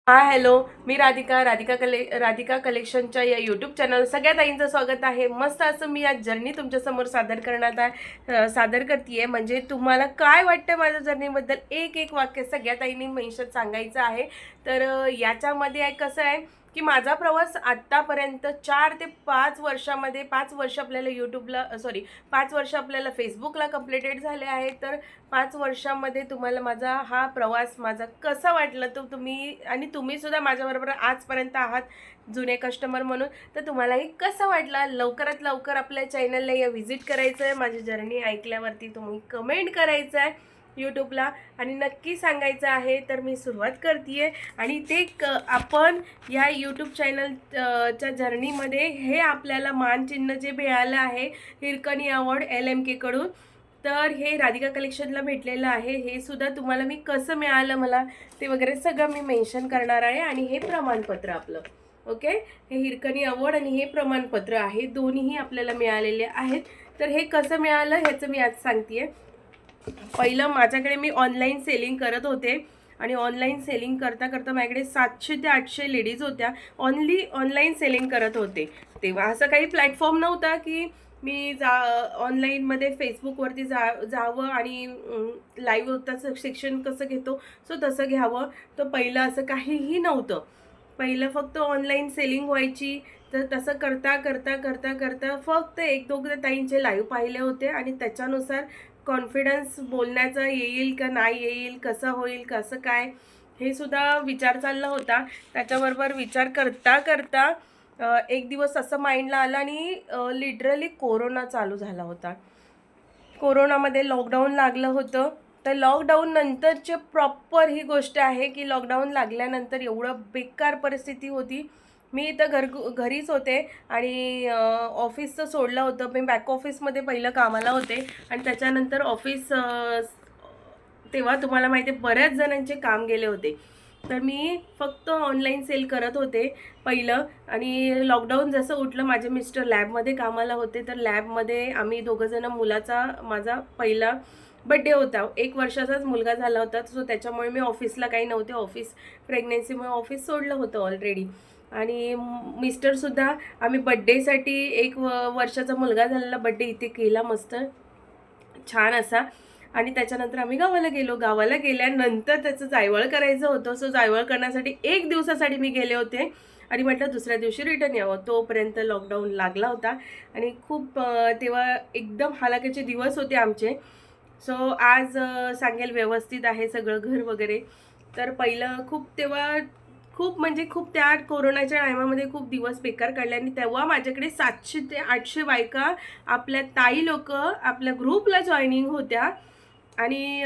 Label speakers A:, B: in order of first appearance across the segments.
A: Hello. मी राधिका कलेक्शनच्या या YouTube channel सगळ्या ताईंचं स्वागत आहे. मस्त असं मी आज जर्नी तुमच्यासमोर सादर करते. म्हणजे तुम्हाला काय वाटतं माझ्या जर्नीबद्दल एक एक वाक्य सगळ्या ताईंनी मेन्शन सांगायचं आहे. तर याच्यामध्ये कसं आहे की माझा प्रवास आत्तापर्यंत 4 ते 5 वर्षामध्ये 5 वर्ष आपल्याला यूट्यूबला 5 वर्ष आपल्याला फेसबुकला कंप्लीटेड झाले आहे. तर 5 वर्षामध्ये तुम्हाला माझा हा प्रवास कसा वाटला तो तुम्ही सुद्धा माझ्याबरोबर आजपर्यंत आहात जुने कस्टमर म्हणून. तर तुम्हालाही कसं वाटला लवकरात लवकर आपल्या चॅनलला या व्हिजिट करायचं आहे. माझी जर्नी ऐकल्यावरती तुम्ही कमेंट करायचं आहे यूट्यूबला आणि नक्की सांगायचं आहे. तर मी सुरुवात करते आणि आपण या यूट्यूब चॅनलच्या जर्नीमध्ये हे आपल्याला मानचिन्ह जे मिळालं आहे हिरकणी अवॉर्ड LMK कडून, तर हे राधिका कलेक्शनला भेटलेलं आहे. हे सुद्धा तुम्हाला मी कसं मिळालं मला ते वगैरे सगळं मी मेन्शन करणार आहे. आणि हे प्रमाणपत्र आपलं ओके, हे हिरकणी अवॉर्ड आणि हे प्रमाणपत्र आहे, दोन्हीही आपल्याला मिळालेले आहेत. तर हे कसं मिळालं ह्याचं मी आज सांगते. पहिलं माझ्याकडे मी ऑनलाईन सेलिंग करत होते आणि ऑनलाईन सेलिंग करता करता माझ्याकडे 700 ते 800 लेडीज होत्या. ऑनलाईन सेलिंग करत होते. तेव्हा असं काही प्लॅटफॉर्म नव्हता की मी ऑनलाईनमध्ये फेसबुकवरती जावं आणि लाईव्ह त्याचं सेक्शन कसं घेतो तसं घ्यावं. तर पहिलं असं काहीही नव्हतं. पहिलं फक्त ऑनलाईन सेलिंग व्हायची. तर तसं करता करता करता करता फक्त एक दोघं ताईंचे लाईव्ह पाहिले होते आणि त्याच्यानुसार कॉन्फिडन्स बोलण्याचा येईल का नाही येईल, कसं होईल, कसं काय हे सुद्धा विचार चालला होता. त्याच्याबरोबर विचार करता करता एक दिवस असं माइंडला आलं आणि लिटरली कोरोना चालू झाला होता. कोरोनामध्ये लॉकडाऊन लागलं होतं. तर लॉकडाऊन नंतरचे प्रॉपर ही गोष्ट आहे की लॉकडाऊन लागल्यानंतर एवढं बेकार परिस्थिती होती. मी इथं घरीच होते आणि ऑफिसचं सोडलं होतं. मी बॅक ऑफिसमध्ये पहिलं कामाला होते आणि त्याच्यानंतर ऑफिस तेव्हा तुम्हाला माहिती आहे बऱ्याच जणांचे काम गेले होते. तर मी फक्त ऑनलाईन सेल करत होते पहिलं. आणि लॉकडाऊन जसं उठलं माझे मिस्टर लॅबमध्ये कामाला होते. तर लॅबमध्ये आम्ही दोघंजणं माझा पहिला बड्डे होता. 1 वर्षाचाच मुलगा झाला होता. सो त्याच्यामुळे मी ऑफिसला काही नव्हते. प्रेग्नेन्सीमुळे ऑफिस सोडलं होतं ऑलरेडी. आणि मिस्टरसुद्धा आम्ही बड्डेसाठी 1 वर्षाचा मुलगा झालेला बड्डे इथे केला मस्त छान असा. आणि त्याच्यानंतर आम्ही गावाला गेलो. गावाला गेल्यानंतर त्याचं जायवळ करायचं होतं. सो जायवळ करण्यासाठी 1 दिवसासाठी मी गेले होते आणि म्हटलं दुसऱ्या दिवशी रिटर्न यावं. तोपर्यंत लॉकडाऊन लागला होता आणि खूप तेव्हा एकदम हालाकीचे दिवस होते आमचे. सो आज सांगेल व्यवस्थित आहे सगळं घर वगैरे. तर पहिलं खूप त्या कोरोनाच्या टायमामध्ये खूप दिवस बेकार काढले आणि तेव्हा माझ्याकडे 700 ते 800 बायका आपल्या ताई लोक आपल्या ग्रुपला जॉईनिंग होत्या. आणि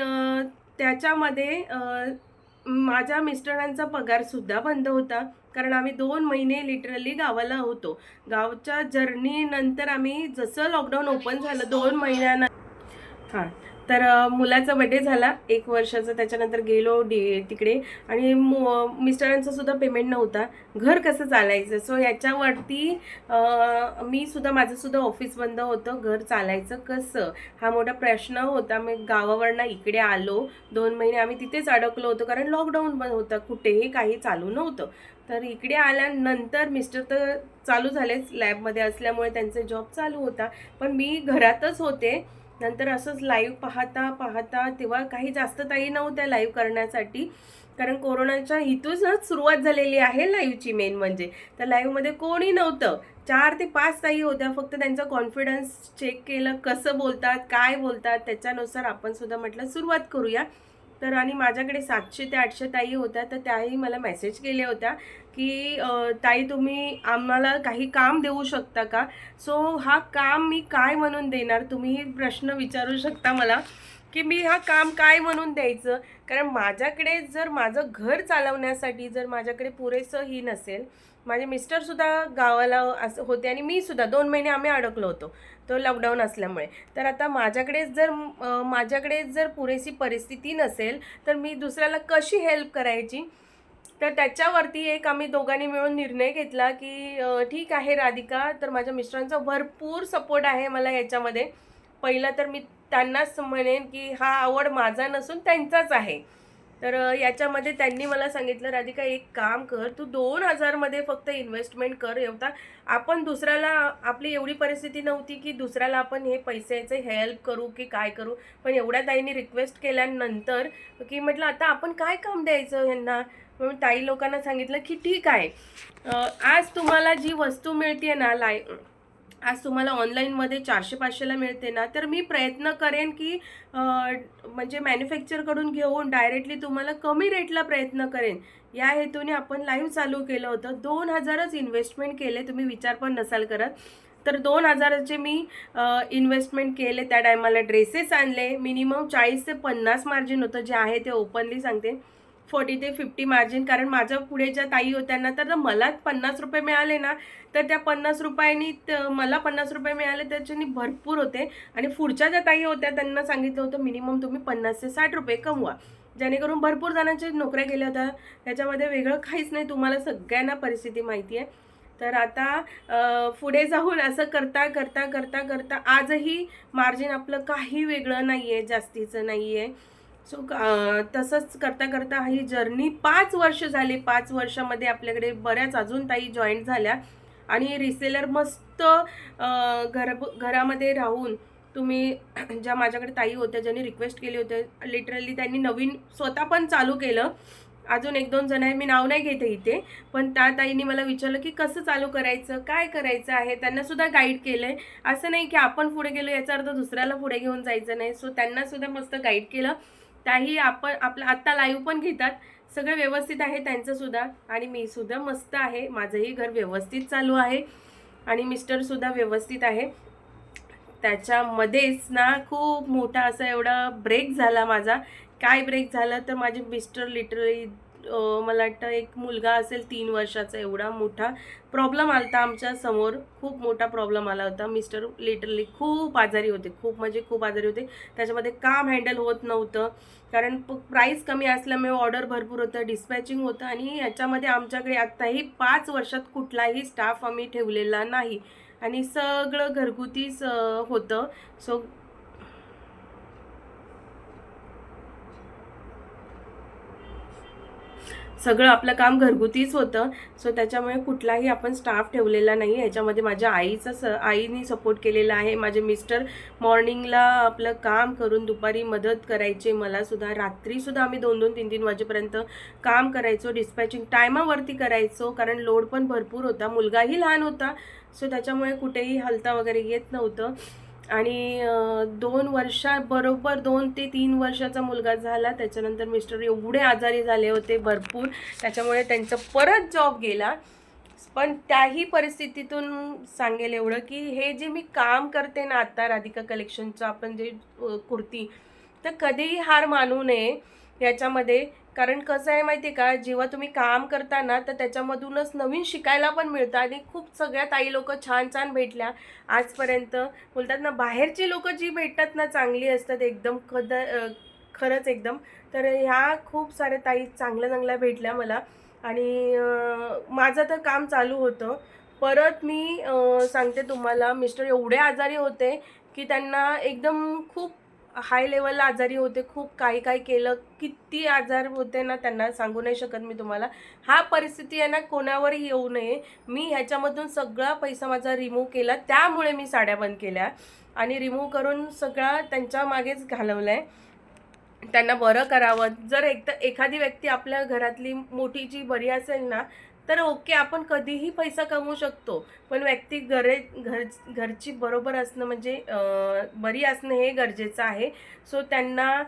A: त्याच्यामध्ये माझ्या मिस्टरांचा पगारसुद्धा बंद होता. कारण आम्ही 2 महिने लिटरली गावाला होतो. गावच्या जर्नीनंतर आम्ही जसं लॉकडाऊन ओपन झालं 2 महिन्यानं हां. तर मुलाचा बड्डे झाला 1 वर्षाचा. त्याच्यानंतर गेलो तिकडे आणि मिस्टरांचा सुद्धा पेमेंट नव्हता. घर कसं चालायचं. सो याच्यावरती माझं सुद्धा ऑफिस बंद होतं. घर चालायचं कसं हा मोठा प्रश्न होता. मी गावावरनं इकडे आलो. 2 महिने आम्ही तिथेच अडकलो होतो कारण लॉकडाऊन बंद होता. कुठेही काही चालू नव्हतं. तर इकडे आल्यानंतर मिस्टर तर चालू झालेच लॅबमध्ये असल्यामुळे त्यांचे जॉब चालू होता. पण मी घरातच होते. नंतर असंच लाईव्ह पाहता तेव्हा काही जास्त ताई नव्हत्या लाईव्ह करण्यासाठी. कारण कोरोनाच्या इथूनच सुरुवात झालेली आहे लाईव्हची मेन म्हणजे. तर लाईव्हमध्ये कोणी नव्हतं. 4 ते 5 ताई होत्या. फक्त त्यांचा कॉन्फिडन्स चेक केलं, कसं बोलतात, काय बोलतात, त्याच्यानुसार आपण सुद्धा म्हटलं सुरुवात करूया. तर आणि माझ्याकडे 700 ते 800 ताई होत्या. तर त्याही मला मेसेज केल्या होत्या की ताई तुम्ही आम्हाला काही काम देऊ शकता का. सो हा काम मी काय म्हणून देणार, तुम्ही प्रश्न विचारू शकता मला की मी हा काम काय म्हणून द्यायचं. कारण माझ्याकडे जर माझं घर चालवण्यासाठी जर माझ्याकडे पुरेसं ही नसेल. माझे मिस्टरसुद्धा गावाला असं होते आणि मी सुद्धा 2 महिने आम्ही अडकलो होतो तो लॉकडाऊन असल्यामुळे. तर आता माझ्याकडे जर पुरेशी परिस्थिती नसेल तर मी दुसऱ्याला कशी हेल्प करायची. तर त्याच्यावरती आम्ही दोघांनी मिळून निर्णय घेतला की ठीक आहे राधिका. तर माझ्या मिस्टरांचा भरपूर सपोर्ट आहे मला याच्यामध्ये. पहिला तर मी त्यांनाच म्हणेन की हा आवड माझा नसून त्यांचाच आहे. तर याच्यामध्ये त्यांनी मला सांगितलं, राधिका एक काम कर, तू 2,000मध्ये फक्त इन्व्हेस्टमेंट कर. एवढा आपण दुसऱ्याला, आपली एवढी परिस्थिती नव्हती की दुसऱ्याला आपण हे पैशाचे हेल्प करू की काय करू, पण एवढ्या ताईंनी रिक्वेस्ट केल्यानंतर की म्हटलं आता आपण काय काम द्यायचं ह्यांना. मग ताई लोकांना सांगितलं की ठीक आहे, आज तुम्हाला जी वस्तू मिळते ना आज तुम्हाला ऑनलाईनमध्ये 400-500ला मिळते ना, तर मी प्रयत्न करेन की म्हणजे मॅन्युफॅक्चरकडून घेऊन डायरेक्टली तुम्हाला कमी रेटला प्रयत्न करेन. या हेतूने आपण लाईव्ह चालू केलं होतं. 2,000च इन्व्हेस्टमेंट केले, तुम्ही विचार पण नसाल करत. तर 2,000चे मी इन्व्हेस्टमेंट केले. त्या टायमाला ड्रेसेस आणले. मिनिमम 40 ते 50 मार्जिन होतं, जे आहे ते ओपनली सांगते. 40 ते 50 मार्जिन, कारण माझ्या पुढे ज्या ताई होत्या ना, तर मला 50 रुपये मिळाले ना, तर त्या 50 रुपयांनी मला 50 रुपये मिळाले, त्याच्यानी भरपूर होते. आणि पुढच्या ज्या ताई होत्या त्यांना सांगितलं होतं मिनिमम तुम्ही 50 ते 60 रुपये कमवा, जेणेकरून भरपूर जणांच्या नोकऱ्या गेल्या होत्या. त्याच्यामध्ये वेगळं काहीच नाही, तुम्हाला सगळ्यांना परिस्थिती माहिती आहे. तर आता पुढे जाऊन असं करता करता करता करता आजही मार्जिन आपलं काही वेगळं नाही आहे, जास्तीचं नाही आहे. सो तसंच करता करता ही जर्नी 5 वर्ष झाली. 5 वर्षामध्ये आपल्याकडे बऱ्याच अजून ताई जॉईन झाल्या आणि रिसेलर मस्त घरामध्ये राहून तुम्ही ज्या माझ्याकडे ताई होत्या ज्यांनी रिक्वेस्ट केली होते, लिटरली त्यांनी नवीन स्वतः पण चालू केलं. अजून 1-2 जण आहे, मी नाव नाही घेते इथे, पण त्या ताईंनी मला विचारलं की कसं चालू करायचं, काय करायचं आहे. त्यांना सुद्धा गाईड केलं आहे. असं नाही की आपण पुढे गेलो याचा अर्थ दुसऱ्याला पुढे घेऊन जायचं नाही. सो त्यांना सुद्धा मस्त गाईड केलं. त्याही आपलं आत्ता लाईव्ह पण घेतात. सगळं व्यवस्थित आहे त्यांचंसुद्धा आणि मी सुद्धा मस्त आहे. माझंही घर व्यवस्थित चालू आहे आणि मिस्टरसुद्धा व्यवस्थित आहे. त्याच्यामध्येच ना खूप मोठा असा एवढा ब्रेक झाला माझा. काय ब्रेक झाला तर माझे मिस्टर लिटरली मला वाटतं एक मुलगा असेल 3 वर्षाचा, एवढा मोठा प्रॉब्लेम आला होता आमच्या समोर. खूप मोठा प्रॉब्लेम आला होता. मिस्टर लिटरली खूप आजारी होते, खूप म्हणजे खूप आजारी होते. त्याच्यामध्ये काम हँडल होत नव्हतं, कारण प्राईस कमी असल्यामुळे ऑर्डर भरपूर होतं, डिस्पॅचिंग होतं. आणि याच्यामध्ये आमच्याकडे आत्ताही 5 वर्षात कुठलाही स्टाफ आम्ही ठेवलेला नाही आणि सगळं घरगुतीच होतं. सो सगळं आपलं काम घरगुतीच होतं. सो त्याच्यामुळे कुठलाही आपण स्टाफ ठेवलेला नाही. याच्यामध्ये माझ्या आईनी सपोर्ट केलेला आहे. माझे मिस्टर मॉर्निंगला आपलं काम करून दुपारी मदत करायचे मलासुद्धा. रात्रीसुद्धा आम्ही 2-2, 3-3 वाजेपर्यंत काम करायचो. डिस्पॅचिंग टायमावरती करायचो, कारण लोड पण भरपूर होता. मुलगाही लहान होता, सो त्याच्यामुळे कुठेही हलता वगैरे येत नव्हतं. आणि 2 ते 3 वर्षाचा मुलगा झाला. त्याच्यानंतर मिस्टर एवढे आजारी झाले होते भरपूर, त्याच्यामुळे त्यांचा परत जॉब गेला. पण त्याही परिस्थितीतून सांगेल एवढं की हे जे मी काम करते ना आता राधिका कलेक्शनचं, आपण जे कुर्ती, तर कधीही हार मानू नये याच्यामध्ये. कारण कसं आहे माहिती आहे का, जेव्हा तुम्ही काम करता ना तर त्याच्यामधूनच नवीन शिकायला पण मिळतं. आणि खूप सगळ्या ताई लोक छान छान भेटल्या आजपर्यंत. बोलतात ना, बाहेरची लोक जी भेटतात ना चांगली असतात एकदम, खरंच एकदम. तर ह्या खूप साऱ्या ताई चांगल्या चांगल्या भेटल्या मला. आणि माझं तर काम चालू होतं. परत मी सांगते तुम्हाला, मिस्टर एवढे आजारी होते की त्यांना एकदम खूप हाय लेवलला आजारी होते. खूप काही काही केलं, किती आजार होते ना त्यांना सांगू नाही शकत मी तुम्हाला. हा परिस्थिती आहे ना कोणावरही येऊ नये. मी ह्याच्यामधून सगळा पैसा माझा रिमूव्ह केला, त्यामुळे मी साड्या बंद केल्या आणि रिमूव्ह करून सगळा त्यांच्या मागेच घालवलं आहे. त्यांना बरं करावं. जर एखादी व्यक्ती आपल्या घरातली मोठी जी बरी असेल ना, तर ओके, आपण कधीही पैसा कमवू शकतो. पण व्यक्ती घरची बरोबर असणं म्हणजे बरी असणं हे गरजेचं आहे. सो त्यांना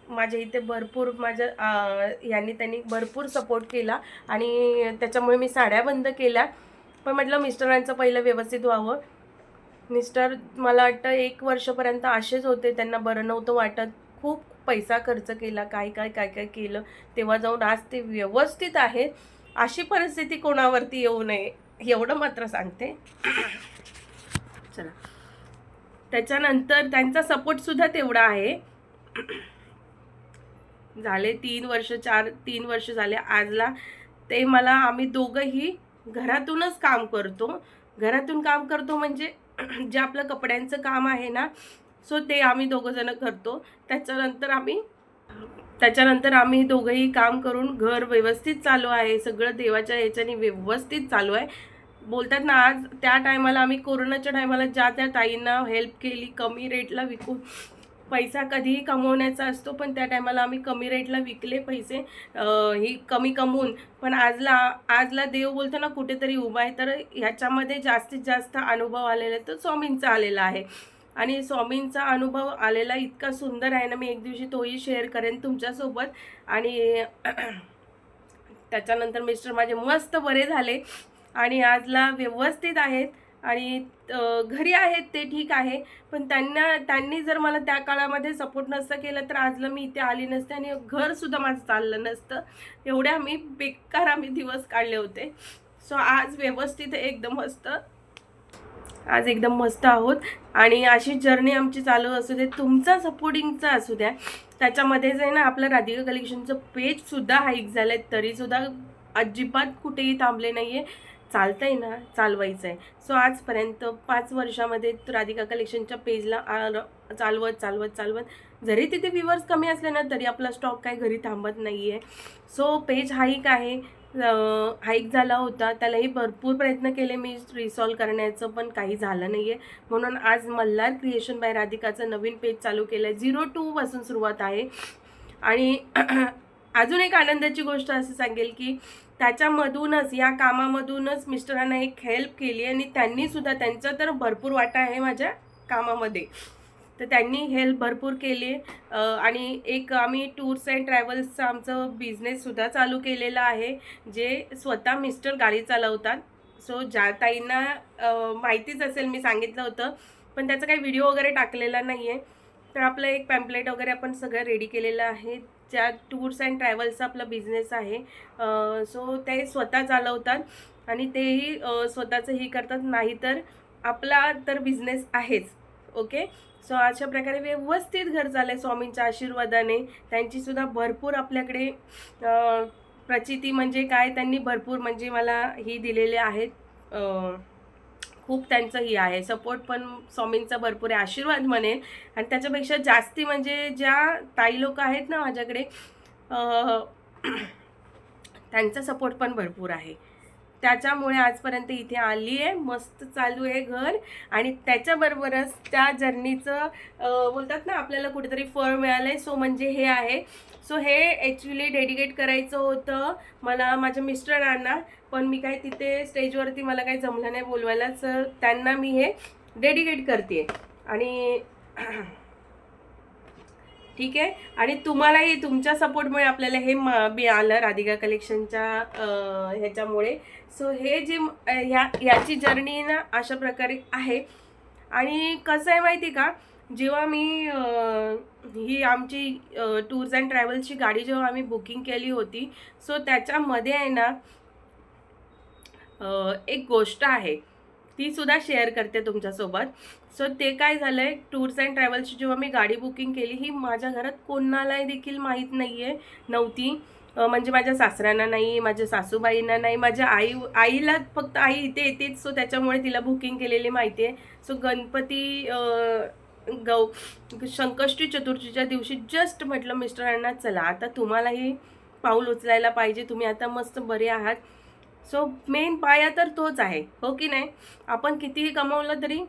A: माझ्या इथे भरपूर त्यांनी भरपूर सपोर्ट केला आणि त्याच्यामुळे मी साड्या बंद केल्या. पण म्हटलं मिस्टरांचं पहिलं व्यवस्थित व्हावं. मिस्टर मला वाटतं 1 वर्षापर्यंत असेच होते, त्यांना बरं नव्हतं वाटत. खूप पैसा खर्च केला, काय काय काय काय केलं, तेव्हा जाऊन आज ते व्यवस्थित आहेत. अशी परिस्थिती कोणावरती येऊ नये एवढं मात्र सांगते. चला, त्याच्यानंतर त्यांचा सपोर्टसुद्धा तेवढा आहे. झाले 3 वर्ष झाले आजला. ते आम्ही दोघंही घरातूनच काम करतो. घरातून काम करतो म्हणजे जे आपलं कपड्यांचं काम आहे ना, सो ते आम्ही दोघं जण करतो. त्याच्यानंतर आम्ही त्याच्यानंतर आम्ही दोघंही काम करून घर व्यवस्थित चालू आहे, सगळं देवाच्या ह्याच्याने व्यवस्थित चालू आहे. बोलतात ना, आज त्या टायमाला आम्ही कोरोनाच्या टायमाला ज्या त्या ताईंना हेल्प केली, कमी रेटला विकून पैसा कधीही कमवण्याचा असतो, पण त्या टायमाला आम्ही कमी रेटला विकले पैसे, ही कमी कमवून. पण आजला देव बोलतो ना कुठेतरी उभा आहे. तर ह्याच्यामध्ये जास्तीत जास्त अनुभव आलेला आहे तो स्वामींचा आलेला आहे. आणि स्वामींचा अनुभव आलेला इतका सुंदर आहे ना, मी एक दिवशी तोही शेअर करेन तुमच्यासोबत. आणि त्याच्यानंतर मिस्टर माझे मस्त बरे झाले आणि आजला व्यवस्थित आहेत. आणि घरी आहेत ते ठीक आहे, पण त्यांनी जर मला त्या काळामध्ये सपोर्ट नसतं केलं तर आजला मी इथे आली नसते आणि घरसुद्धा माझं चाललं नसतं. एवढे आम्ही बेकार दिवस काढले होते. सो आज व्यवस्थित एकदम मस्त, आज एकदम मस्त आहोत. आणि अशी जर्नी आमची चालू असू दे, तुमचा सपोर्टिंगचा असू द्या. त्याच्यामध्येच आहे ना, आपलं राधिका कलेक्शनचं पेजसुद्धा हाईक झालं आहे, तरीसुद्धा अजिबात कुठेही थांबले नाही आहे. चालतं आहे ना, चालवायचं आहे. सो आजपर्यंत 5 वर्षामध्ये राधिका कलेक्शनच्या पेजला चालवत चालवत चालवत जरी तिथे व्ह्यूवर्स कमी असले ना, तरी आपला स्टॉक काय घरी थांबत नाही आहे. सो पेज हाईक आहे, हाईक झाला होता. त्यालाही भरपूर प्रयत्न केले मी रिसॉल्व करण्याचं, पण काही झालं नाही आहे. म्हणून आज मल्हार क्रिएशन बाय राधिकाचं नवीन पेज चालू केलं आहे. 02 पासून सुरुवात आहे. आणि अजून एक आनंदाची गोष्ट असं सांगेल की त्याच्यामधूनच, या कामामधूनच मिस्टरांना एक हेल्प केली आणि त्यांनीसुद्धा, त्यांचा तर भरपूर वाटा आहे माझ्या कामामध्ये, तर त्यांनी हेल्प भरपूर केली. आणि एक आम्ही टूर्स अँड ट्रॅव्हल्सचा आमचं बिझनेससुद्धा चालू केलेला आहे, जे स्वतः मिस्टर गाडी चालवतात. सो ज्या ताईंना माहितीच असेल, मी सांगितलं होतं, पण त्याचा काही व्हिडिओ वगैरे टाकलेला नाही आहे. तर आपलं एक पॅम्पलेट वगैरे आपण सगळं रेडी केलेलं आहे. ज्या टूर्स अँड ट्रॅव्हल्सचा आपला बिझनेस आहे. सो ते स्वतः चालवतात आणि तेही स्वतःचंही करतात, नाहीतर आपला तर बिझनेस आहेच. ओके. सो अशा प्रकारे व्यवस्थित घर चाललंय स्वामींच्या आशीर्वादाने. त्यांचीसुद्धा भरपूर आपल्याकडे प्रचिती, म्हणजे काय, त्यांनी भरपूर म्हणजे मला ही दिलेले आहेत. खूप त्यांचं ही आहे सपोर्ट, पण स्वामींचा भरपूर आहे, आशीर्वाद म्हणेन. आणि त्याच्यापेक्षा जास्ती म्हणजे ज्या ताई लोक आहेत ना माझ्याकडे, त्यांचा सपोर्ट पण भरपूर आहे. त्याच्यामुळे आजपर्यंत इथे आली आहे, मस्त चालू आहे घर. आणि त्याच्याबरोबरच त्या जर्नीचं बोलतात ना, आपल्याला कुठेतरी फळ मिळालं आहे. सो म्हणजे हे आहे. सो हे ॲक्च्युली डेडिकेट करायचं होतं मला माझ्या मिस्टरांना, पण मी काय तिथे स्टेजवरती मला काही जमलं नाही बोलवायला, तर त्यांना मी हे डेडिकेट करते. आणि ठीक आहे. आणि तुम्हालाही तुमच्या सपोर्टमुळे आपल्याला हे मिळालं राधिका कलेक्शनच्या ह्याच्यामुळे. सो हे जे ह्याची जर्नी ना अशा प्रकारे आहे. आणि कसं आहे माहिती का, जेव्हा मी ही आमची टूर्स अँड ट्रॅव्हल्सची गाडी जेव्हा आम्ही बुकिंग केली होती, सो त्याच्यामध्ये आहे ना एक गोष्ट आहे, ती सुद्धा शेअर करते तुमच्यासोबत. सो ते काय झालं आहे, टूर्स अँड ट्रॅव्हल्सची जेव्हा मी गाडी बुकिंग केली, ही माझ्या घरात कोणालाही देखील माहीत नव्हती. म्हणजे माझ्या सासऱ्यांना नाही, माझ्या सासूबाईंना नाही, माझ्या आईला फक्त आई इथे येतेच, सो त्याच्यामुळे तिला बुकिंग केलेली माहिती आहे. सो गणपती संकष्टी चतुर्थीच्या दिवशी जस्ट म्हटलं मिस्टरांना, चला आता तुम्हालाही पाऊल उचलायला पाहिजे, तुम्ही आता मस्त बरे आहात. सो मेन पाया तर तोच आहे, हो की नाही. आपण कितीही कमवलं तरी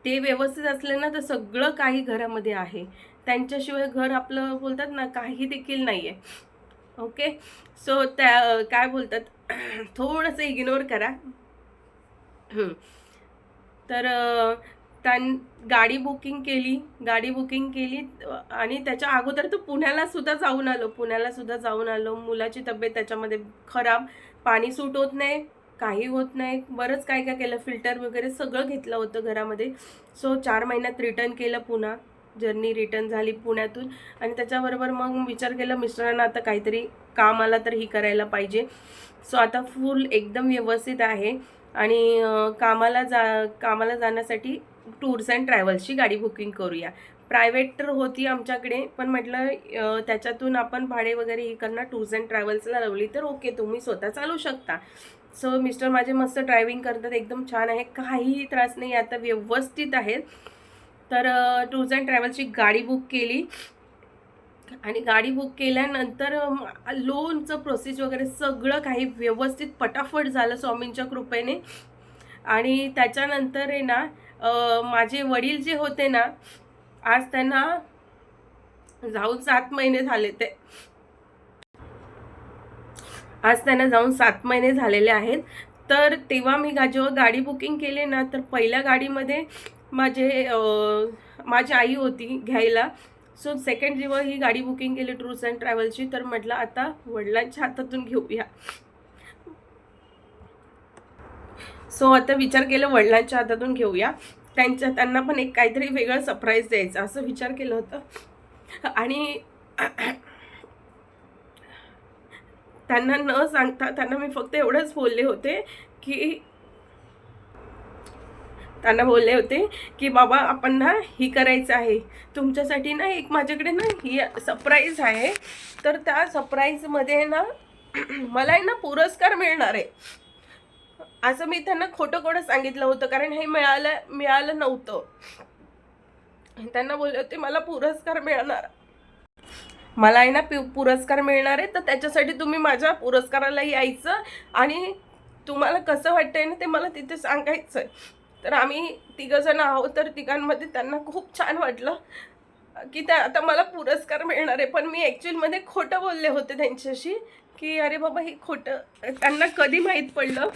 A: ते व्यवस्थित असले ना, तर सगळं काही घरामध्ये आहे. त्यांच्याशिवाय घर आपलं बोलतात ना काही देखील नाही आहे. ओके. सो त्या काय बोलतात थोडंसं इग्नोर करा. तर गाडी बुकिंग केली आणि त्याच्या अगोदर तर पुण्याला सुद्धा जाऊन आलो. मुलाची तब्येत त्याच्यामध्ये खराब, पाणी सूट होत नाही, काही होत नाही, बरंच काय काय केलं, फिल्टर वगैरे सगळं घेतलं होतं घरामध्ये. सो 4 महिन्यात रिटर्न केलं पुन्हा, जर्नी रिटर्न झाली पुण्यातून. आणि त्याच्याबरोबर मग विचार केला मिस्टरांना, आता काहीतरी काम आला तर ही करायला पाहिजे. सो आता फुल एकदम व्यवस्थित आहे. आणि कामाला जाण्यासाठी टूर्स अँड ट्रॅव्हल्सची गाडी बुकिंग करूया. प्रायव्हेट तर होती आमच्याकडे, पण म्हटलं त्याच्यातून आपण भाडे वगैरे ही करणार, टूर्स अँड ट्रॅव्हल्सला लावली तर ओके, तुम्ही स्वतः चालू शकता. सो मिस्टर माझे मस्त ड्रायव्हिंग करतात, एकदम छान आहे, काहीही त्रास नाही, आता व्यवस्थित आहेत. तर टूर्स अँड ट्रॅव्हल्सची गाडी बुक केली आणि गाडी बुक केल्यानंतर लोनचं प्रोसेस वगैरे सगळं काही व्यवस्थित पटापट झालं स्वामींच्या कृपेने. आणि त्याच्यानंतर आहे ना माझे वडील जे होते ना, आज त्यांना जाऊन 7 महिने झाले. आज त्यांना जाऊन 7 महिने झालेले आहेत. तर तेव्हा मी जेव्हा गाडी बुकिंग केली ना, तर पहिल्या गाडीमध्ये माझी आई होती घ्यायला. सो सेकंड जेव्हा ही गाडी बुकिंग केली टूर्स अँड ट्रॅव्हल्सची, तर म्हटलं आता वडिलांच्या हातातून घेऊया. सो आता विचार केला वडिलांच्या हातातून घेऊया. त्यांना पण एक काहीतरी वेगळं सरप्राईज द्यायचं असं विचार केलं होतं. आणि त्यांना न सांगता त्यांना मी फक्त एवढंच बोलले होते की बाबा आपण ना ही करायचं आहे तुमच्यासाठी ना, एक माझ्याकडे ना ही सरप्राईज आहे. तर त्या सरप्राईजमध्ये ना मला आहे ना पुरस्कार मिळणार आहे असं मी त्यांना खोटं सांगितलं होतं, कारण हे मिळालं नव्हतं. त्यांना बोलले होते मला पुरस्कार मिळणार, मला आहे ना पुरस्कार मिळणार आहे, तर त्याच्यासाठी तुम्ही माझ्या पुरस्काराला यायचं आणि तुम्हाला कसं वाटतंय ना ते मला तिथे सांगायचं. तर आम्ही 3 जण आहोत, तर तिघांमध्ये त्यांना खूप छान वाटलं की आता मला पुरस्कार मिळणार आहे. पण मी ॲक्च्युअलमध्ये खोटं बोलले होते त्यांच्याशी की अरे बाबा हे खोटं. त्यांना कधी माहीत पडलं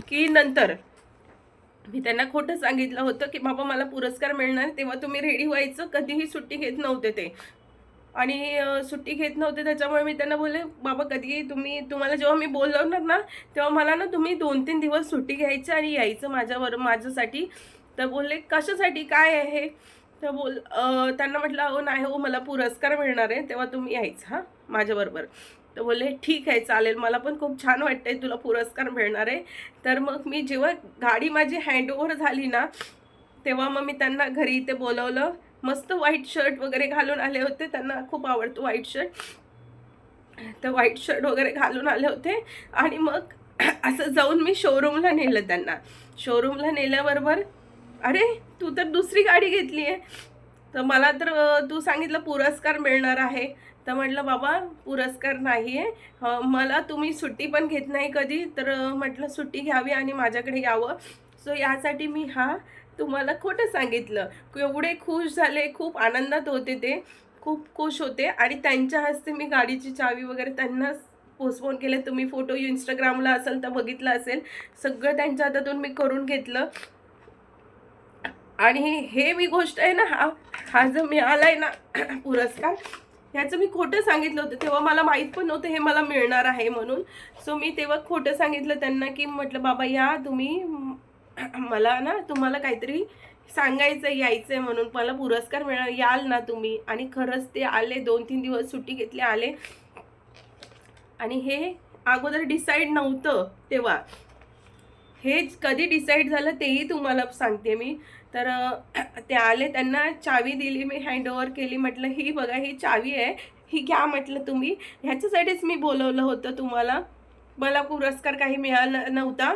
A: की नंतर मी त्यांना खोटं सांगितलं होतं की बाबा मला पुरस्कार मिळणार, तेव्हा तुम्ही रेडी व्हायचं. कधीही सुट्टी घेत नव्हते ते, आणि सुट्टी घेत नव्हते. त्याच्यामुळे मी त्यांना बोलले बाबा कधी तुम्हाला जेव्हा मी बोलवणार ना, तेव्हा मला ना तुम्ही 2-3 दिवस सुट्टी घ्यायची आणि यायचं माझ्यासाठी. तर बोलले कशासाठी, काय आहे? तर त्यांना म्हटलं अहो नाही हो, मला पुरस्कार मिळणार आहे, तेव्हा तुम्ही यायचं हां माझ्याबरोबर. तर बोलले ठीक आहे चालेल, मला पण खूप छान वाटतंय तुला पुरस्कार मिळणार आहे. तर मग मी जेव्हा गाडी माझी हँडओव्हर झाली ना, तेव्हा मग मी त्यांना घरी इथे बोलवलं. मस्त व्हाईट शर्ट वगैरे घालून आले होते, त्यांना खूप आवडतो व्हाईट शर्ट. तर व्हाईट शर्ट वगैरे घालून आले होते आणि मग असं जाऊन मी शोरूमला नेलं त्यांना. शोरूमला नेल्याबरोबर अरे तू तर दुसरी गाडी घेतली आहे, तर मला तर तू सांगितलं पुरस्कार मिळणार आहे. तर म्हटलं बाबा पुरस्कार नाही आहे, मला तुम्ही सुट्टी पण घेत नाही कधी, तर म्हटलं सुट्टी घ्यावी आणि माझ्याकडे यावं. सो यासाठी मी तुम्हाला खोटं सांगितलं. एवढे खुश झाले, खूप आनंदात होते ते, खूप खुश होते. आणि त्यांच्या हस्ते मी गाडीची चावी वगैरे त्यांना पोस्टपोन केले. तुम्ही फोटो इंस्टाग्रामला असेल तर बघितलं असेल, सगळं त्यांच्या हातातून मी करून घेतलं. आणि हे मी गोष्ट आहे ना, हा जो मिळाला आहे ना पुरस्कार, ह्याचं मी खोटं सांगितलं होतं. तेव्हा मला माहीत पण नव्हतं हे मला मिळणार आहे म्हणून. सो मी तेव्हा खोटं सांगितलं त्यांना की म्हटलं बाबा या तुम्ही, मला ना तुम्हाला काहीतरी सांगायचं यायचं आहे म्हणून, मला पुरस्कार मिळणार, याल ना तुम्ही. आणि खरंच ते आले, 2-3 दिवस सुट्टी घेतली, आले. आणि हे अगोदर डिसाईड नव्हतं तेव्हा, हे कधी डिसाईड झालं तेही तुम्हाला सांगते मी. तर ते आले, त्यांना चावी दिली, मी हँडओव्हर केली. म्हटलं ही बघा ही चावी आहे, ही घ्या म्हटलं तुम्ही, ह्याच्यासाठीच मी बोलवलं होतं तुम्हाला. मला पुरस्कार काही मिळणार नव्हता,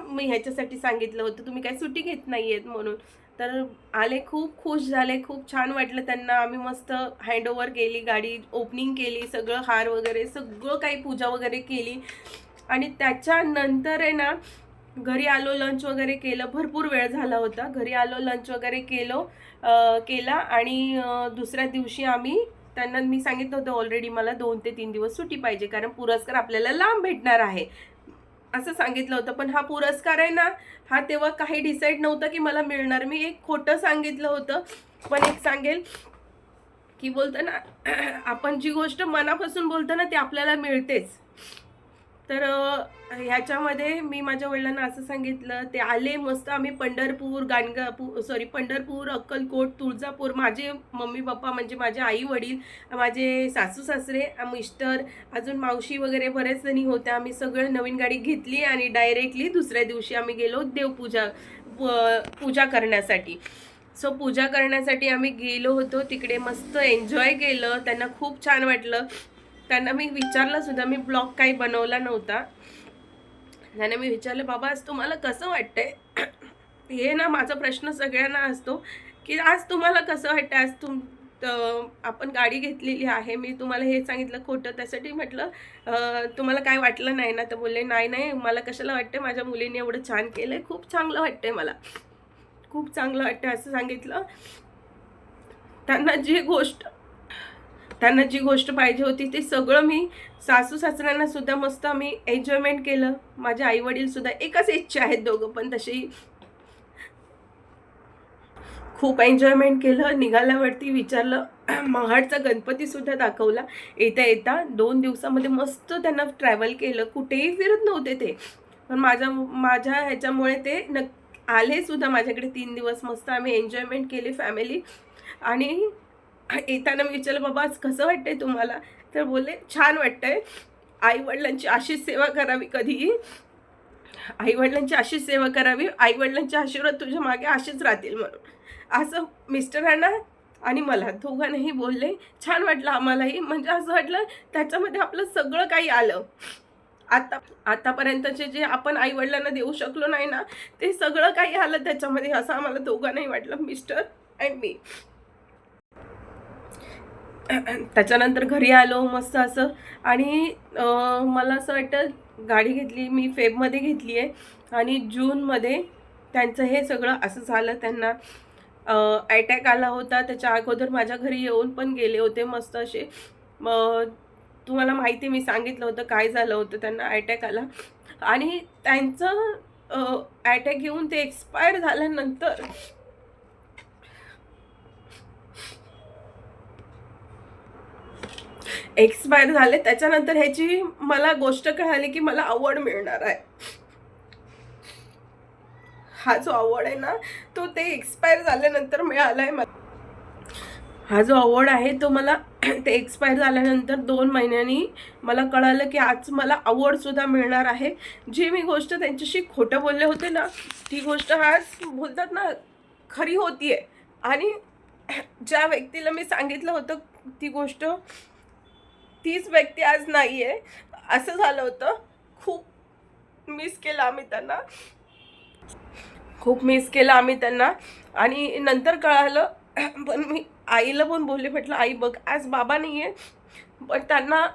A: मी ह्याच्यासाठी सांगितलं होतं, तुम्ही काही सुट्टी घेत नाही आहेत म्हणून. तर आले, खूप खुश झाले, खूप छान वाटलं त्यांना. आम्ही मस्त हँडओव्हर केली, गाडी ओपनिंग केली, सगळं हार वगैरे सगळं काही पूजा वगैरे केली. आणि त्याच्यानंतर आहे ना घरी आलो, लंच वगैरे केलं. भरपूर वेळ झाला होता. घरी आलो, लंच वगैरे केला. आणि दुसऱ्या दिवशी त्यांना मी सांगितलं होतं ऑलरेडी मला 2 ते 3 दिवस सुट्टी पाहिजे, कारण पुरस्कार आपल्याला लांब भेटणार आहे असं सांगितलं होतं. पण हा पुरस्कार आहे ना, हा तेव्हा काही डिसाईड नव्हतं की मला मिळणार. मी एक खोटं सांगितलं होतं. पण एक सांगेल की बोलतं ना आपण जी गोष्ट मनापासून बोलतो ना ती आपल्याला मिळतेच. तर ह्याच्यामध्ये मी माझ्या वडिलांना असं सांगितलं. ते आले, मस्त आम्ही पंढरपूर, अक्कलकोट, तुळजापूर, माझे मम्मी पप्पा म्हणजे माझे आई वडील, माझे सासू सासरे, मिस्टर, अजून मावशी वगैरे बरेच जणी होत्या. आम्ही सगळं नवीन गाडी घेतली आणि डायरेक्टली दुसऱ्या दिवशी आम्ही गेलो पूजा करण्यासाठी. सो पूजा करण्यासाठी आम्ही गेलो होतो तिकडे. मस्त एन्जॉय केलं, त्यांना खूप छान वाटलं. त्यांना मी विचारलं सुद्धा, मी ब्लॉग काही बनवला नव्हता. त्यांना मी विचारलं बाबा आज तुम्हाला कसं वाटतंय. हे ना माझा प्रश्न सगळ्यांना असतो की आज तुम्हाला कसं वाटतं, आज तर आपण गाडी घेतलेली आहे, मी तुम्हाला हे सांगितलं खोटं, त्यासाठी म्हटलं तुम्हाला काय वाटलं नाही ना? तर बोलले नाही नाही, मला कशाला वाटतं, माझ्या मुलीने एवढं छान केलंय, खूप चांगलं वाटतंय मला, खूप चांगलं वाटतं असं सांगितलं. त्यांना जी गोष्ट त्यांना जी गोष्ट पाहिजे होती ते सगळं मी सासू सासऱ्यांना सुद्धा मस्त आम्ही एन्जॉयमेंट केलं. माझे आई वडील सुद्धा एकाच इच्छा आहेत दोघं पण, तशी खूप एन्जॉयमेंट केलं. निघाल्यावरती विचारलं महाडचा गणपती सुद्धा दाखवला. येता येता 2 दिवसामध्ये मस्त त्यांना ट्रॅव्हल केलं. कुठेही फिरत नव्हते ते, पण माझ्या ह्याच्यामुळे ते आले सुद्धा माझ्याकडे 3 दिवस. मस्त आम्ही एन्जॉयमेंट केली फॅमिली. आणि येताना मी विचारलं बाबा आज कसं वाटतंय तुम्हाला? तर बोलले छान वाटतंय, आईवडिलांची अशीच सेवा करावी कधीही, आईवडिलांची अशीच सेवा करावी, आईवडिलांचे आशीर्वाद तुझ्या मागे असेच राहतील म्हणून असं मिस्टरांना आणि मला दोघांनाही बोलले. छान वाटलं आम्हालाही, म्हणजे असं वाटलं त्याच्यामध्ये आपलं सगळं काही आलं. आतापर्यंतचे जे आपण आईवडिलांना देऊ शकलो नाही ना, ते सगळं काही आलं त्याच्यामध्ये, असं आम्हाला दोघांनाही वाटलं, मिस्टर अँड मी. त्याच्यानंतर घरी आलो मस्त असं. आणि मला असं वाटतं गाडी घेतली मी फेबमध्ये घेतली आहे, आणि जूनमध्ये त्यांचं हे सगळं असं झालं. त्यांना अटॅक आला होता. त्याच्या अगोदर माझ्या घरी येऊन पण गेले होते मस्त असे. तुम्हाला माहिती मी सांगितलं होतं काय झालं होतं, त्यांना अटॅक आला. आणि त्यांचं अटॅक येऊन ते एक्सपायर झाल्यानंतर झाले. त्याच्यानंतर ह्याची मला गोष्ट कळाली की मला अवॉर्ड मिळणार आहे. हा जो अवॉर्ड आहे ना, तो ते एक्सपायर झाल्यानंतर मिळाला आहे मला. हा जो अवॉर्ड आहे तो मला ते एक्सपायर झाल्यानंतर 2 महिन्यांनी मला कळालं की आज मला अवॉर्ड सुद्धा मिळणार आहे. जी मी गोष्ट त्यांच्याशी खोटं बोलले होते ना, ती गोष्ट आज बोलतात ना खरी होतीये. आणि ज्या व्यक्तीला मी सांगितलं होतं ती गोष्ट, तीच व्यक्ती आज नाही आहे. असं झालं होतं. खूप मिस केलं आम्ही त्यांना, खूप मिस केलं आम्ही त्यांना. आणि नंतर कळालं, पण मी आईला पण बोलले, म्हटलं आई बघ आज बाबा नाही आहे, पण त्यांना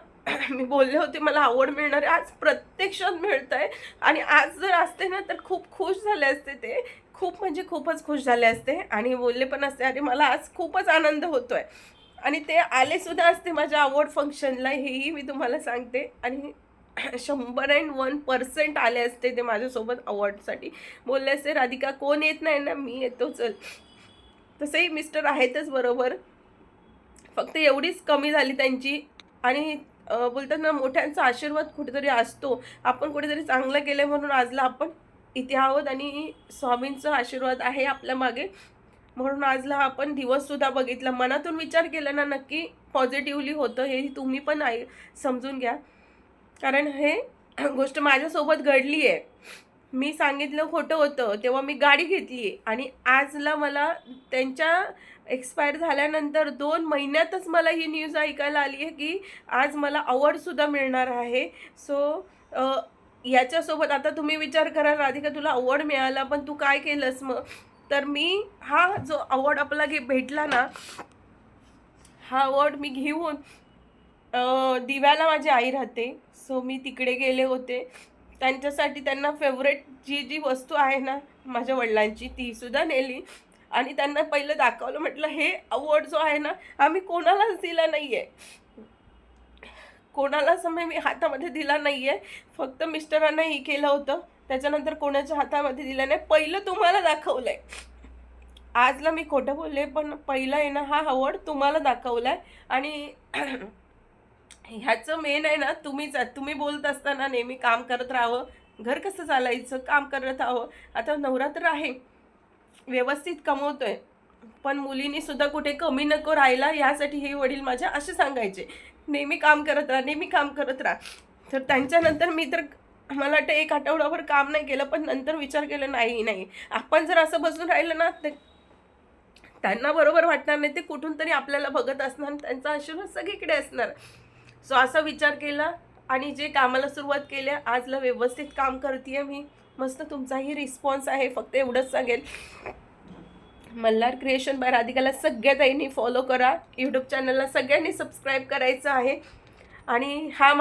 A: मी बोलले होते मला आवड मिळणार आहे, आज प्रत्यक्षात मिळतं आहे. आणि आज जर असते ना तर खूप खुश झाले असते ते, खूप म्हणजे खूपच खुश झाले असते. आणि बोलले पण असते अरे मला आज खूपच आनंद होतो आहे. आणि ते आले सुद्धा असते माझ्या अवॉर्ड फंक्शनला, हेही मी तुम्हाला सांगते. आणि 101% आले असते ते माझ्यासोबत अवॉर्डसाठी. बोलले असते राधिका कोण येत नाही ना, मी येतो चल. तसंही मिस्टर आहेतच बरोबर, फक्त एवढीच कमी झाली त्यांची. आणि बोलतात ना मोठ्यांचा आशीर्वाद कुठेतरी असतो. आपण कुठेतरी चांगलं केलं म्हणून आजला आपण इथे आहोत, आणि स्वामींचा आशीर्वाद आहे आपल्या मागे म्हणून आजला आपण दिवससुद्धा बघितला. मनातून विचार केला ना नक्की पॉझिटिव्हली होतं, हे तुम्ही पण समजून घ्या. कारण हे गोष्ट माझ्यासोबत घडली आहे. मी सांगितलं खोटं होतं तेव्हा मी गाडी घेतली, आणि आजला मला त्यांच्या एक्सपायर झाल्यानंतर 2 महिन्यातच मला ही न्यूज ऐकायला आली आहे की आज मला अवॉर्डसुद्धा मिळणार आहे. सो याच्यासोबत आता तुम्ही विचार करा राधिका तुला अवॉर्ड मिळाला पण तू काय केलंस मग? तर मी हा जो अवॉर्ड आपला भेटला ना, हा अवॉर्ड मी घेऊन दिव्याला माझी आई राहते, सो मी तिकडे गेले होते त्यांच्यासाठी. त्यांना फेवरेट जी जी वस्तू आहे ना माझ्या वडिलांची ती सुद्धा नेली, आणि त्यांना पहिलं दाखवलं. म्हटलं हे अवॉर्ड जो आहे ना आम्ही कोणालाच दिला नाही आहे, कोणालाच मी हातामध्ये दिला नाही आहे, फक्त मिस्टरांना ही केलं होतं. त्याच्यानंतर कोणाच्या हातामध्ये दिलं नाही, पहिलं तुम्हाला दाखवलं आहे. आजला मी खोटं बोलले पण पहिला आहे ना हा अवॉर्ड तुम्हाला दाखवला आहे. आणि ह्याचं मेन आहे ना तुम्ही बोलत असताना नेहमी काम करत राहावं, घर कसं चालायचं काम करत राहावं. आता नवरात्र आहे, व्यवस्थित कमवतोय, पण मुलींनी सुद्धा कुठे कमी नको राहायला, यासाठी हे वडील माझ्या असे सांगायचे नेहमी काम करत राहा, नेहमी काम करत राहा. तर त्यांच्यानंतर मी तर मला वाटतं 1 आठवडाभर काम नाही केलं, पण नंतर विचार केला नाही आपण जर असं बसून राहिलं ना ते त्यांना बरोबर वाटणार नाही, ते कुठून तरी आपल्याला बघत असणार, त्यांचा आशीर्वाद सगळीकडे असणार. सो असा विचार केला आणि जे कामाला सुरुवात केल्या, आजला व्यवस्थित काम करते मी. मस्त तुमचाही रिस्पॉन्स आहे, फक्त एवढंच सांगेल मल्हार क्रिएशन बाय राधिकाला सगळ्या ताईंनी फॉलो करा. यूट्यूब चॅनलला सगळ्यांनी सबस्क्राईब करायचं आहे. आणि हा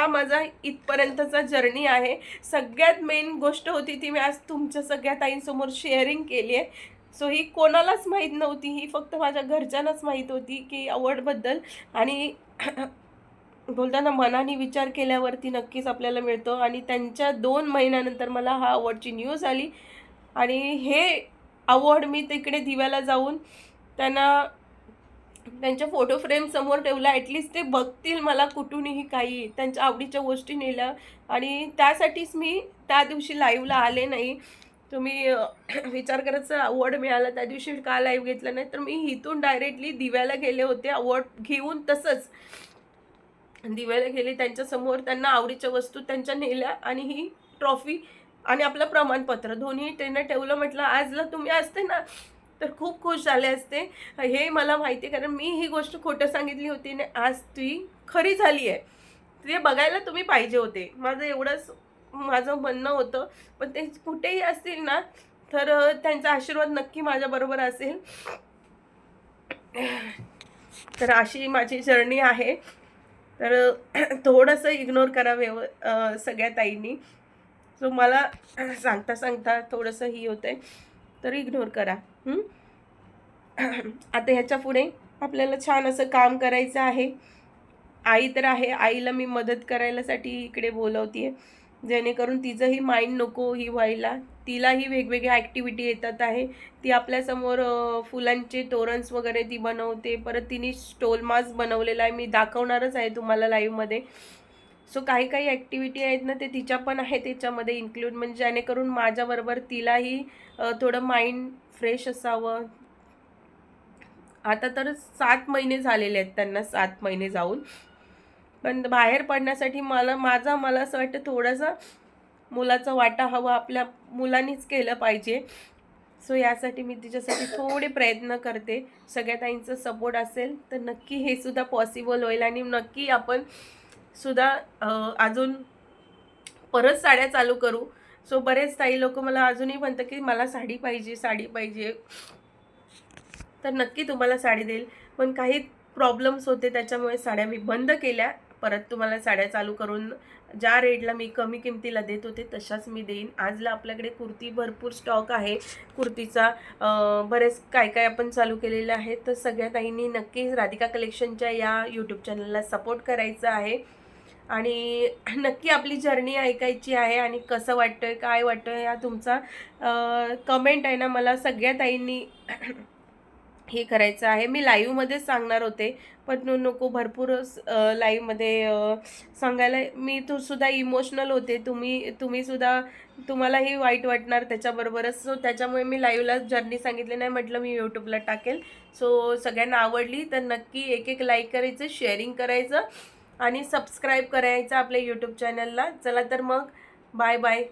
A: माझा इथपर्यंतचा जर्नी आहे. सगळ्यात मेन गोष्ट होती ती मी आज तुमच्या सगळ्या ताईंसमोर शेअरिंग केली आहे. सो ही कोणालाच माहीत नव्हती, ही फक्त माझ्या घरच्यांनाच माहीत होती की अवॉर्डबद्दल. आणि बोलताना मनाने विचार केल्यावरती नक्कीच आपल्याला मिळतो. आणि त्यांच्या 2 महिन्यानंतर मला हा अवॉर्डची न्यूज आली. आणि हे अवॉर्ड मी तिकडे दिव्याला जाऊन त्यांना त्यांच्या फोटो फ्रेम समोर ठेवला. ॲटलिस्ट ते बघतील मला कुठूनही काही त्यांच्या आवडीच्या गोष्टी नेल्या. आणि त्यासाठीच मी त्या दिवशी लाईव्हला आले नाही. तुम्ही विचार करायचा अवॉर्ड मिळाला त्या दिवशी का लाईव्ह घेतलं नाही, तर मी इथून डायरेक्टली दिव्याला गेले होते अवॉर्ड घेऊन. तसंच दिव्याला गेले, त्यांच्यासमोर त्यांना आवडीच्या वस्तू त्यांच्या नेल्या आणि ही ट्रॉफी आणि आपलं प्रमाणपत्र दोन्ही त्यांना ठेवलं. म्हटलं आजला तुम्ही असते ना तर खूप खुश झाले असते. हे मला माहिती आहे, कारण मी ही गोष्ट खोटं सांगितली होती ना, आज ती खरी झाली आहे. ते बघायला तुम्ही पाहिजे होते. माझं म्हणणं होतं. पण ते कुठेही असतील ना तर त्यांचा आशीर्वाद नक्की माझ्याबरोबर असेल. तर अशी माझी जर्नी आहे. तर थोडंसं इग्नोर करा सगळ्या ताईंनी. सो मला सांगता सांगता थोडंसं ही होतं आहे, तर इग्नोर करा. आता ह्याच्या पुढे आपल्याला छान असं काम करायचं आहे. आई तर आहे, आईला मी मदत करायलासाठी इकडे बोलवते आहे, जेणेकरून तिचंही माइंड नको ही व्हायला. तिलाही वेगवेगळ्या ॲक्टिव्हिटी येतात आहे. ती आपल्यासमोर फुलांचे तोरणस वगैरे ती बनवते. परत तिने स्टोल मास्क बनवलेला आहे, मी दाखवणारच आहे तुम्हाला लाईव्हमध्ये. सो काही काही ॲक्टिव्हिटी आहेत ना, ते तिच्या पण आहे त्याच्यामध्ये इन्क्लूड, म्हणजे जेणेकरून माझ्याबरोबर तिलाही थोडं माइंड फ्रेश असावं. आता तर 7 महिने झालेले आहेत त्यांना, 7 महिने जाऊन. पण बाहेर पडण्यासाठी मला असं वाटतं थोडासा मुलाचा वाटा हवा, आपल्या मुलांनीच केलं पाहिजे. सो यासाठी मी तिच्यासाठी थोडे प्रयत्न करते. सगळ्या ताईंचा सपोर्ट असेल तर नक्की हे सुद्धा पॉसिबल होईल. आणि नक्की आपण सुद्धा अजून परत साड्या चालू करू. सो बरेच ताई लोक मला अजूनही म्हणतात की मला साडी पाहिजे, साडी पाहिजे. तर नक्की तुम्हाला साडी देईल. पण काही प्रॉब्लेम्स होते त्याच्यामुळे साड्या मी बंद केल्या. परत तुम्हाला साड्या चालू करून ज्या रेटला मी कमी किमतीला देत होते तशाच मी देईन. आजला आपल्याकडे कुर्ती भरपूर स्टॉक आहे कुर्तीचा. बरेच काय काय आपण चालू केलेलं आहे. तर सगळ्या ताईंनी नक्कीच राधिका कलेक्शनच्या या यूट्यूब चॅनलला सपोर्ट करायचा आहे. आणि नक्की आपली जर्नी ऐकायची आहे. आणि कसं वाटतं आहे, काय वाटतं आहे, हा तुमचा कमेंट आहे ना, मला सगळ्या ताईंनी हे करायचं आहे. मी लाईव्हमध्येच सांगणार होते, पण नको भरपूर लाईव्हमध्ये सांगायला मी सुद्धा इमोशनल होते. तुम्ही सुद्धा, तुम्हालाही वाईट वाटणार त्याच्याबरोबरच. सो त्याच्यामुळे मी लाईव्हला जर्नी सांगितली नाही, म्हटलं मी यूट्यूबला टाकेल. सो सगळ्यांना आवडली तर नक्की एक लाईक करायचं, शेअरिंग करायचं आणि सबस्क्राईब करायचं आपल्या यूट्यूब चॅनलला. चला तर मग बाय बाय.